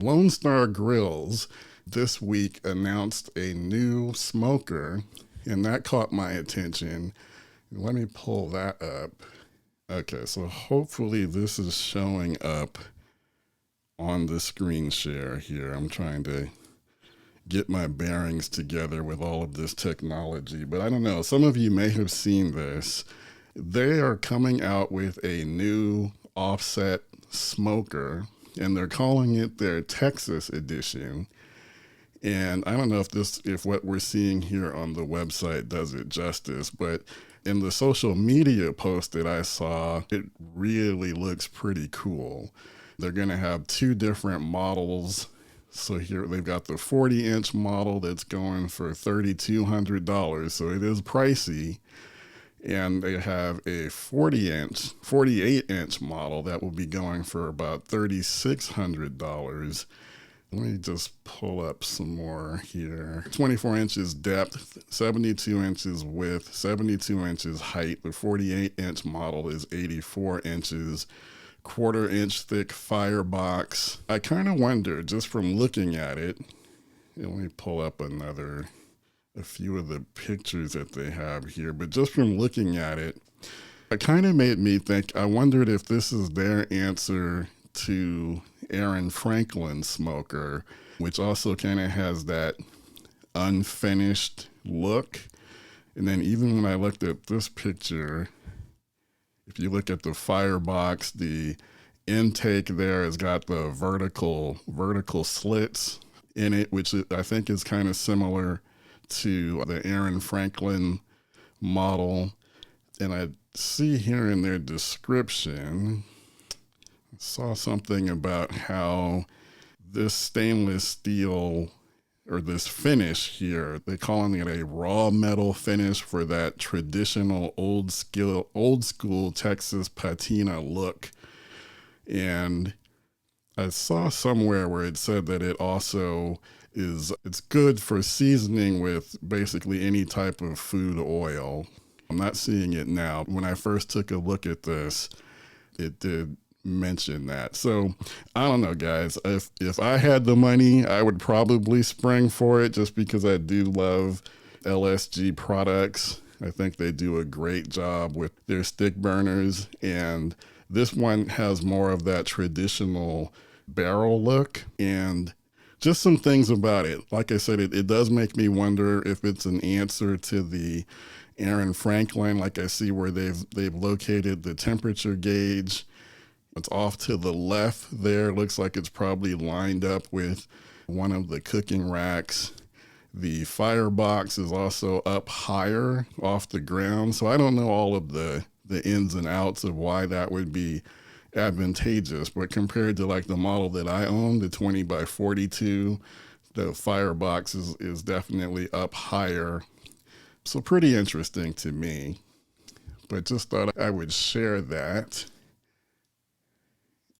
Lone Star Grillz this week announced a new smoker, and that caught my attention. Let me pull that up. Okay, so hopefully this is showing up on the screen share here. I'm trying to get my bearings together with all of this technology, but I don't know. Some of you may have seen this. They are coming out with a new offset smoker, and they're calling it their Texas edition. And I don't know if what we're seeing here on the website does it justice, but in the social media post that I saw, it really looks pretty cool. They're going to have two different models. So here they've got the 40-inch model that's going for $3,200, so it is pricey. And they have a 48-inch model that will be going for about $3,600. Let me just pull up some more here. 24 inches depth, 72 inches width, 72 inches height. The 48-inch model is 84 inches, quarter-inch thick firebox. I kind of wonder, just from looking at it, let me pull up a few of the pictures that they have here, but just from looking at it, it kind of made me think, I wondered if this is their answer to Aaron Franklin's smoker, which also kind of has that unfinished look. And then even when I looked at this picture, if you look at the firebox, the intake there has got the vertical slits in it, which I think is kind of similar to the Aaron Franklin model. And I see here in their description, I saw something about how this stainless steel, or this finish here, they're calling it a raw metal finish for that traditional old school Texas patina look. And I saw somewhere where it said that it also it's good for seasoning with basically any type of food oil. I'm not seeing it now. When I first took a look at this, it did mention that. So I don't know, guys. If I had the money, I would probably spring for it, just because I do love LSG products. I think they do a great job with their stick burners, and this one has more of that traditional barrel look. And just some things about it. Like I said, it does make me wonder if it's an answer to the Aaron Franklin. Like I see where they've located the temperature gauge. It's off to the left there. Looks like it's probably lined up with one of the cooking racks. The firebox is also up higher off the ground. So I don't know all of the ins and outs of why that would be advantageous, but compared to like the model that I own, the 20 by 42, the firebox is definitely up higher. So pretty interesting to me, but just thought I would share that.